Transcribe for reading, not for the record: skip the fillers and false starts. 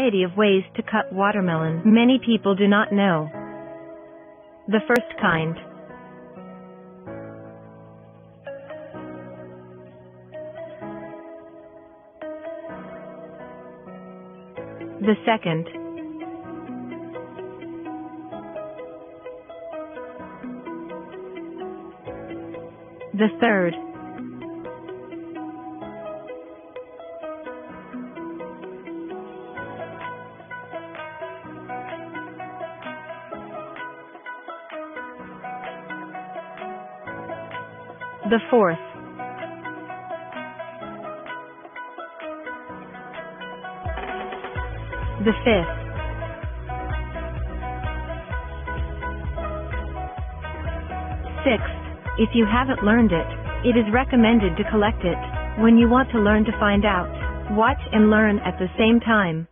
variety of ways to cut watermelon many people do not know. The first kind. The second. The third. The fourth. The fifth. Sixth. If you haven't learned it, it is recommended to collect it when you want to learn to find out, watch and learn at the same time.